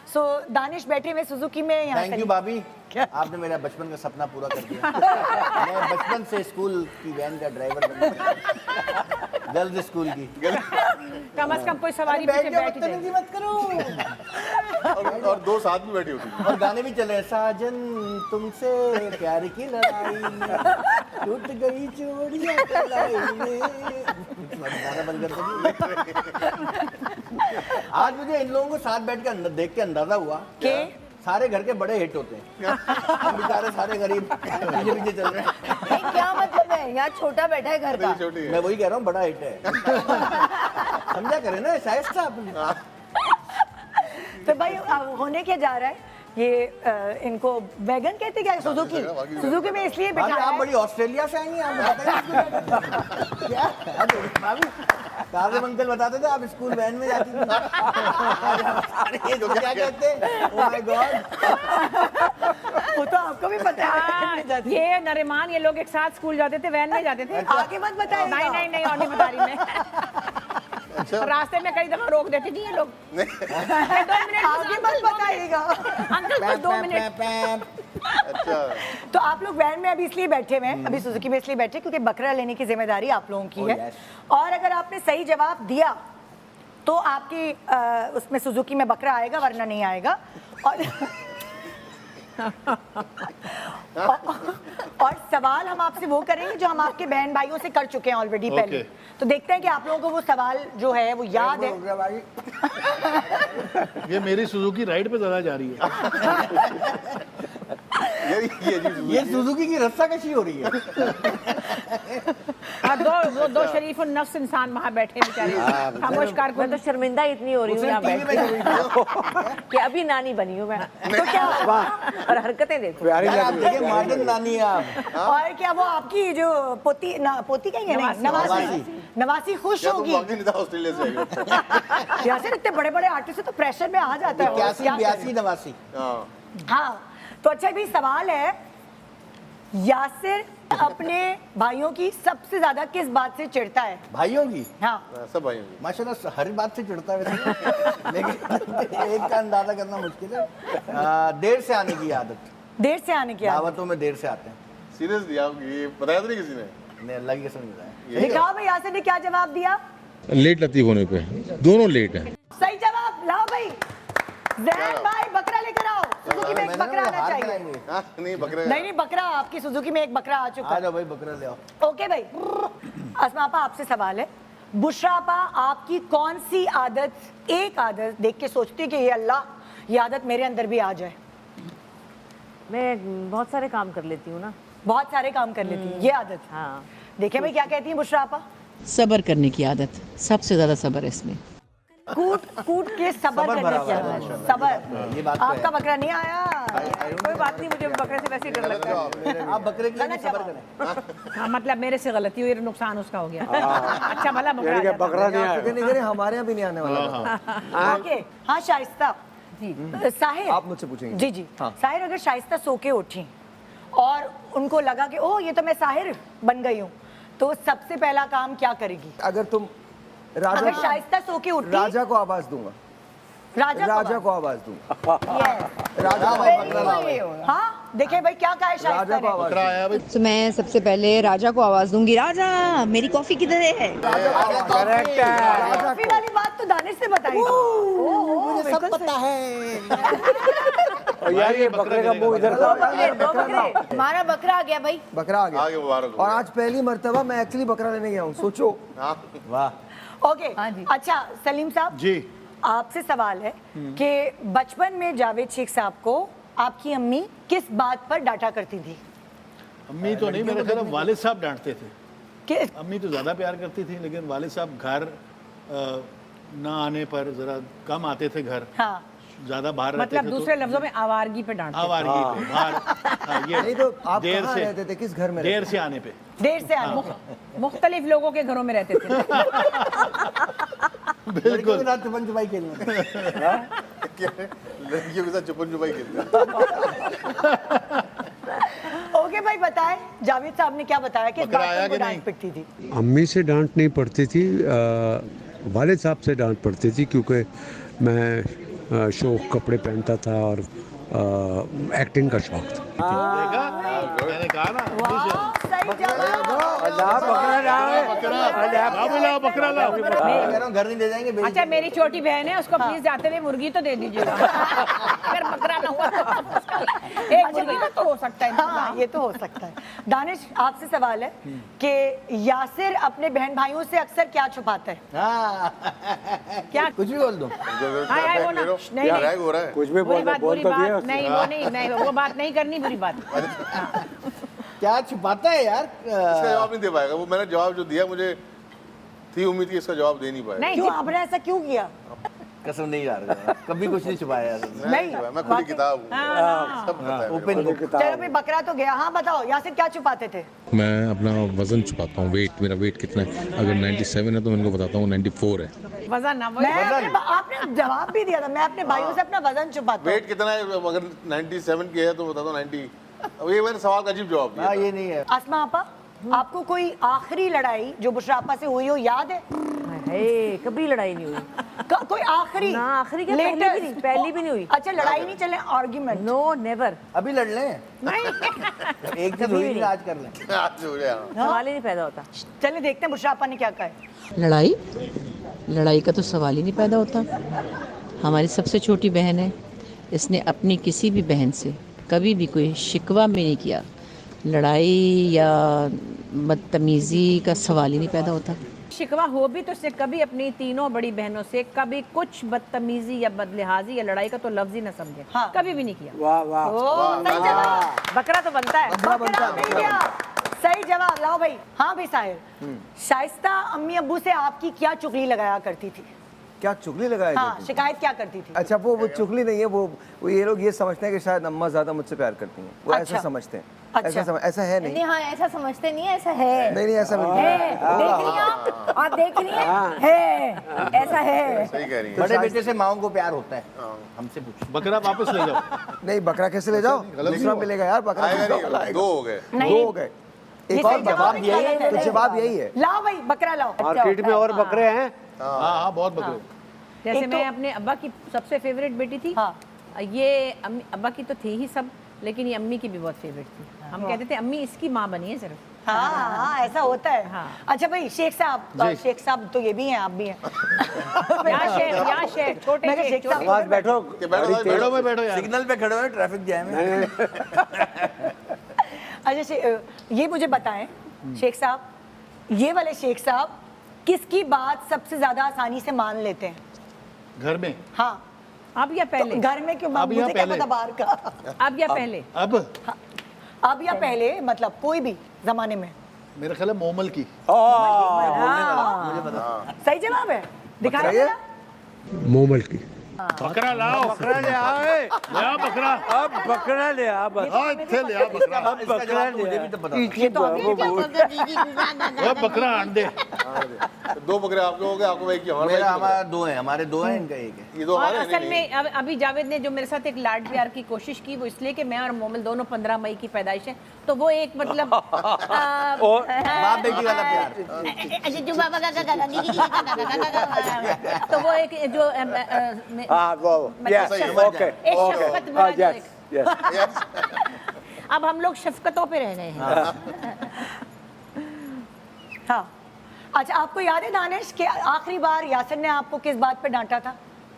सो दानिश बैठे हुए सुजुकी में यहाँ थैंक यू भाभी, आपने मेरा बचपन का सपना पूरा कर दिया। मैं बचपन से स्कूल की वैन का ड्राइवर बनना चाहता था, गर्ल्स स्कूल की। कम से कम कोई सवारी पीछे बैठ जाए। मत करो। और दो साथ में बैठी होती और गाने भी चले, साजन तुमसे प्यार की लड़ाई में टूट गई चूड़ियां कलाई में। गाना बंद कर दो। आज मुझे इन लोगों को साथ बैठ के देख के अंदाजा हुआ कि सारे घर के बड़े हिट होते हैं, हम बेचारे सारे गरीब पीछे पीछे चल रहे हैं। नहीं, क्या मतलब है, यहाँ छोटा बैठा है घर का। छोटी है। मैं वही कह रहा हूँ, बड़ा हिट है। समझा करे ना शायद साहब। तो भाई होने क्या जा रहा है ये इनको वैगन कहते क्या सुजुकी? सुजुकी में इसलिए भाभी बैठा आप है। बड़ी ऑस्ट्रेलिया से आई हैं, आप बताइए क्या? भाभी काजम अंकल बताते थे आप स्कूल वैन में जाती थी। अरे ये क्या कहते हैं? ओह माय गॉड, वो तो आपको भी पता है। ये नरिमान ये लोग एक साथ स्कूल जाते थे, वैन में जाते थे। आगे मत बताइए। नहीं नहीं नहीं, और नहीं बता रही मैं। रास्ते में कई दफा रोक देते थे ये लोग। 2 मिनट आगे मत बताइएगा। अंकल कुछ 2 मिनट। अच्छा, तो आप लोग वैन में अभी इसलिए बैठे हुए हैं, अभी सुजुकी में इसलिए बैठे क्योंकि बकरा लेने की जिम्मेदारी आप लोगों की है। और अगर आपने सही जवाब दिया तो आपकी उसमें सुजुकी में बकरा आएगा, वरना नहीं आएगा। और सवाल हम आपसे वो करेंगे जो हम आपके बहन भाइयों से कर चुके हैं ऑलरेडी पहले। तो देखते हैं कि आप लोगों को वो सवाल जो है वो याद है। ये मेरी सुजुकी राइड पे ज्यादा जा रही है। ये सुजुकी की रस्साकशी हो रही है। और दो शरीफ नफ्स इंसान वहाँ बैठे बेचारे खामोश कार को। मैं तो शर्मिंदा इतनी हो रही हूँ यहाँ बैठ के कि अभी नानी बनी हूँ मैं। तो क्या और हरकतें देखो। आप देखिए मॉडर्न नानी है आप। और क्या वो आपकी जो पोती कहेंगे नहीं, नवासी खुश होगी। ऑस्ट्रेलिया से आई। यासिर इतने बड़े बड़े आर्टिस्ट तो प्रेशर में आ जाता है। 81, 82, 89। हाँ, तो अच्छा भी सवाल है, यासिर अपने भाइयों की सबसे ज्यादा किस बात से चिढ़ता है? भाइयों की? हाँ, सब भाई माशाल्लाह हर बात से चिढ़ता है वैसे। लेकिन एक का अंदाजा करना मुश्किल है। देर से आने की आदत। देर से आने की आदत। दावतों में देर से आते हैं। सीरियसली आप ये बताया तो नहीं किसी ने? नहीं, अल्लाह की कसम बताया। दिखाओ भाई यासिर ने क्या जवाब दिया। लेट लतीफ होने पे दोनों लेट हैं। सही जवाब लाओ भाई। जैन भाई बकरा लेकर आओ। सुजुकी में एक बकरा आना चाहिए। नहीं बकरे नहीं बकरा, आपकी सुजुकी में एक बकरा आ चुका आ है। जाओ भाई बकरा ले आओ। ओके भाई, अस्मा आपा आपसे सवाल है। बुशरा आपा, आपकी कौन सी आदत, एक आदत देख के सोचती है कि ये अल्लाह ये आदत मेरे अंदर भी आ जाए? मैं बहुत सारे काम कर लेती हूँ ना। बहुत सारे काम कर लेती है ये आदत। हाँ, देखिए भाई क्या कहती है बुशरा आपा। सब्र करने की आदत, सबसे ज्यादा सब्र है इसमें। कूट कूट के सबर करने भरा की हुआ है, आदत। सबर। ये बात तो आपका है। बकरा नहीं आया। कोई बात नहीं, मुझे बकरे से वैसे ही डर लगता है। आप बकरे के लिए गलत सबर जवाब। करें। हाँ, मतलब मेरे से गलती हुई, नुकसान उसका हो गया। अच्छा भला बकरा नहीं आया, हमारे यहाँ भी नहीं आने वाला। ओके, हाँ शाइस्ता जी, साहिर आप मुझसे पूछेंगे। जी जी हाँ। साहिर, अगर शाइस्ता सो के उठी और उनको लगा कि ओह ये तो मैं साहिर बन गई हूँ, तो सबसे पहला काम क्या करेगी? अगर तुम अगर शाइस्ता सो के उठी, राजा को आवाज दूंगा। राजा को आवाज दूंगा। राजा हाँ देखिए भाई क्या कहा है शाइस्ता ने। तो मैं सबसे पहले राजा को आवाज दूंगी, राजा मेरी कॉफी किधर है? कॉफी वाली बात तो दानिश से बताई। मुझे सब पता है। यार ये बकरे का मुंह इधर था। हमारा बकरा आ गया भाई। बकरा आ आगे गया। मुबारक हो। और आज पहली मर्तबा मैं एक्चुअली बकरा लेने गया हूँ, सोचो। वाह। ओके अच्छा सलीम साहब जी, आपसे सवाल है कि बचपन में जावेद शेख साहब को आपकी अम्मी किस बात पर डांटा करती थी? अम्मी तो नहीं, मेरे ख्याल वालिद साहब डांटते थे। कि अम्मी तो ज़्यादा प्यार करती थी, लेकिन वालिद साहब घर ना आने पर ज़रा कम आते थे घर, हाँ ज़्यादा बाहर रहते मतलब थे। दूसरे लफ्जों में आवारगी पे डांटते थे। आवारगी पे बाहर। हाँ, नहीं ये तो आप देर कहाँ से रहते थे, किस घर में देर रहते से आने पे। देर से आने मुख्तलिफ लोगों के घरों में रहते थे। लड़कियों के साथ छुपन छुपाई खेलना। लड़कियों के साथ छुपन छुपाई खेलते हैं। ओके भाई बताएं, जावेद साहब ने क्या बताया कि इस बकरा बात आया पर कि वो नहीं? डांट पिटती थी? अम्मी से डांट नहीं पड़ती थी, वालिद साहब से डांट पड़ती थी, क्योंकि मैं शौक कपड़े पहनता था और एक्टिंग का शौक था। देखा मैंने कहा ना वाह, सही जवाब। लाओ बकरा लाओ। मैं कह रहा हूँ घर नहीं ले जाएंगे, बेच अच्छा मेरी छोटी बहन है, उसको प्लीज जाते हुए मुर्गी तो दे दीजिएगा। अगर बकरा ना हुआ तो एक मुर्गी का तो हो सकता है। हाँ, ये तो हो सकता है। दानिश, आपसे सवाल है कि यासिर अपने बहन भाइयों से अक्सर क्या छुपाता है? हाँ क्या कुछ भी बोल दूं। हाँ, यार, वो ना- नहीं, नहीं। रैग हो रहा है। कुछ भी बुरी बात, बुरी तो बात दिया नहीं, वो नहीं, वो बात नहीं करनी, बुरी बात। क्या छुपाता है यार? इसका जवाब नहीं दे पाएगा वो। मैंने जवाब जो दिया, मुझे थी उम्मीद कि इसका जवाब दे नहीं पाएगा। नहीं, क्यों आपने ऐसा क्यों किया? कसम नहीं जा रहा, कभी कुछ नहीं छुपाया यार। मैं खुली किताब हूँ, सब पता है मेरे को। ओपन चलो भाई, बकरा तो गया। हाँ बताओ यासिर, क्या छुपाते थे? मैं अपना वजन छुपाता हूँ, वेट, मेरा वेट कितना है। अगर 97 है तो मैं उनको बताता हूँ 94 है। वजन ना वो आपने जवाब भी दिया था, मैं अपने भाइयों से अपना वजन छुपाता हूँ। वेट कितना है? अगर 97 की है तो बता दो 90। अब ये मैंने सवाल का अजीब जवाब दिया। हाँ, ये नहीं है। आसमा आपा, आपको कोई आखिरी लड़ाई जो बुशरा आपा से हुई हो याद है? कभी लड़ाई नहीं हुई। कोई आखिरी? ना, आखिरी क्या, पहली भी नहीं, पहली भी नहीं हुई। अच्छा, लड़ाई नहीं चले, आर्ग्यूमेंट? No, never. अभी लड़ लें, एक दिन हुई नहीं, आज कर लें। आज हो गया। सवाल ही नहीं पैदा होता। चलिए देखते हैं बुशरा आपा ने क्या कहा है। लड़ाई का तो सवाल ही नहीं पैदा होता। हमारी सबसे छोटी बहन है, इसने अपनी किसी भी बहन से कभी भी कोई शिकवा में नहीं किया। लड़ाई या बदतमीज़ी का सवाल ही नहीं पैदा होता। शिकवा हो भी तो उसने कभी अपनी तीनों बड़ी बहनों से कभी कुछ बदतमीजी या बदलिहाजी या लड़ाई का तो लफ्ज ही ना समझे। हाँ। कभी भी नहीं किया। वाह वाह। सही जवाब। बकरा तो बनता है। बकरा मिल गया। सही जवाब। लाओ भाई। हाँ भाई साहिर, शाइस्ता अम्मी अब्बू से आपकी क्या चुगली लगाया करती थी? क्या चुगली लगाया? हाँ, शिकायत क्या करती थी? अच्छा, वो चुगली नहीं है, वो ये लोग ये समझते हैं कि शायद अम्मा ज्यादा मुझसे प्यार करती हैं, वो ऐसा समझते हैं। ऐसा है नहीं। हाँ, ऐसा समझते नहीं है, ऐसा है। नहीं, ऐसा बिल्कुल देख रही हैं आप देख रही हैं, है, ऐसा है। सही कह रही है। बड़े बेटे से माओ को प्यार होता है, हमसे पूछो। बकरा वापस ले जाओ। नहीं, बकरा कैसे ले जाओ? दूसरा मिलेगा यार, बकरा आएगा दूसरा नहीं, 2 हो गए। दो हो गए। एक और जवाब यही है, तो जवाब यही है। लाओ भाई, बकरा लाओ। मार्केट में और बकरे हैं। हाँ, बहुत बकरे। जैसे एक तो- मैं अपने अब्बा की सबसे फेवरेट बेटी थी। हाँ। ये अब्बा की तो थी ही सब, लेकिन ये अम्मी की भी बहुत फेवरेट थी। हम कहते थे अम्मी इसकी माँ बनी है सिर्फ। हाँ, ऐसा होता है। हाँ। अच्छा भाई, शेख साहब तो ये भी हैं, आप भी हैं। यहाँ शेख, छोटे मैं कहा, शेख, शेख साहब, आवाज बैठो। बैठो में बैठो यार। सिग्नल पे खड़े हुए, ट्रैफिक जैम है। अच्छा, ये मुझे बताएं शेख साहब, ये वाले शेख साहब किसकी बात सबसे ज्यादा आसानी से मान लेते हैं? घर में? हाँ। अब या पहले? तो घर में क्यों? अब या मुझे क्या पहले? पता बाहर का। अब या पहले? अब या पहले, मतलब कोई भी जमाने में। मेरा ख्याल है मोमल की। सही जवाब है। दिखाइए जरा। मोमल की। बकरा लाओ। बकरा ले आओ, लाओ बकरा। अब बकरा ले आ बस। हाँ, इत्थे ले आ बकरा। अब बकरा ले मुझे भी तो पता था। ये तो अभी क्या वो बकरा अंडे। 2 बकरे आपके हो गए, आपको एक ही हमारा। मेरा हमारा 2 है, हमारे 2 हैं, इनका 1 है। ये 2 और हमारे असल में अभी जावेद ने जो मेरे साथ एक लाड प्यार की कोशिश की, वो इसलिए कि मैं और मोमिल दोनों 15 मई की पैदाइश है, तो वो एक मतलब बाप बेटी वाला प्यार। तो वो एक जो हाँ वो यस ओके एक ओके शफकत भरा जो यस यस। अब हम लोग शफकतों पे रह गए हैं। हाँ। अच्छा, आपको याद है दानिश कि आखिरी बार यासिर ने आपको किस बात पे डांटा था?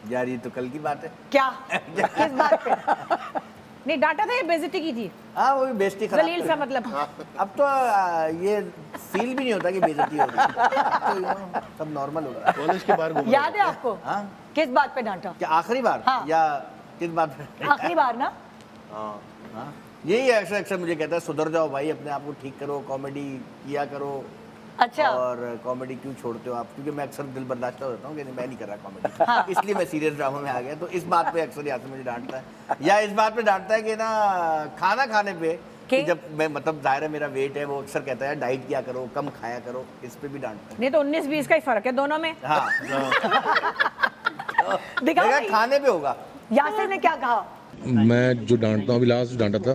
यार ये तो कल की बात है। क्या? किस बात पे? नहीं, डांटा था या बेइज्जती की थी? हाँ, वो भी बेइज्जती खराब। जलील सा मतलब। अब तो ये फील भी नहीं होता कि बेइज्जती हो रही है, तो सब नॉर्मल हो रहा है। कॉलेज के बाहर घूम याद है आपको? हाँ। किस बात पे डांटा? क्या आखिरी बार? हाँ। या किस बात पे? आखिरी बार ना? हाँ। यही अक्सर मुझे कहता है, सुधर जाओ भाई, अपने आप को ठीक करो, कॉमेडी किया करो। अच्छा। और कॉमेडी क्यों छोड़ते हो आप? क्योंकि मैं अक्सर दिल बर्दाश्त होता हूँ कि मैं नहीं कर रहा कॉमेडी, इसलिए मैं सीरियस ड्रामा में आ गया। तो इस बात पे अक्सर यासिर मुझे डांटता है, या इस बात पे डांटता है कि ना खाना खाने पे कि जब मैं मतलब जाहिर है मेरा वेट है, वो अक्सर कहता है डाइट किया करो, कम खाया करो, इस पे भी डांटता है। नहीं तो 19-20 का ही फर्क है दोनों में। हाँ। दिखाओ देखा, भाई। खाने पे होगा। यासिर ने क्या कहा? मैं जो डांटता हूँ, अभी लास्ट डांटा था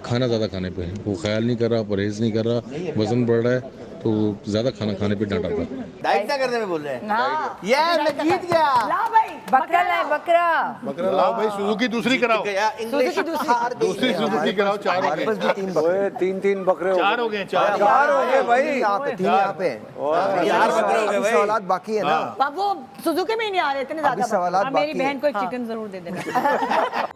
खाना ज़्यादा खाने पे। वो ख्याल नहीं कर रहा, परहेज़ नहीं कर रहा, वज़न बढ़ रहा है, तो ज़्यादा खाना खाने पे डांटा था। डाइट ना करने में बोल रहे हैं। हाँ ये मैं जीत गया। ला भाई बकरा लाए बकरा। बकरा लाओ भाई, सुजुकी दूसरी कराओ, इंग्लिश हार गई। दूसरी सुजुकी कराओ। 4 हो हमारे गए, पास भी 3 बकरे। तीन बकरे 4 हो गए, 4 4 हो गए भाई, यहाँ पे 3 यहाँ पे हैं। 4 बकरे हो गए अभी भाई। सवालात बाकी है ना। अब वो सुजुकी में ही नहीं आ रहे इतने अभी ज्यादा सवालात अब मेरी बाकी है। बहन को एक चिकन जरूर दे देना।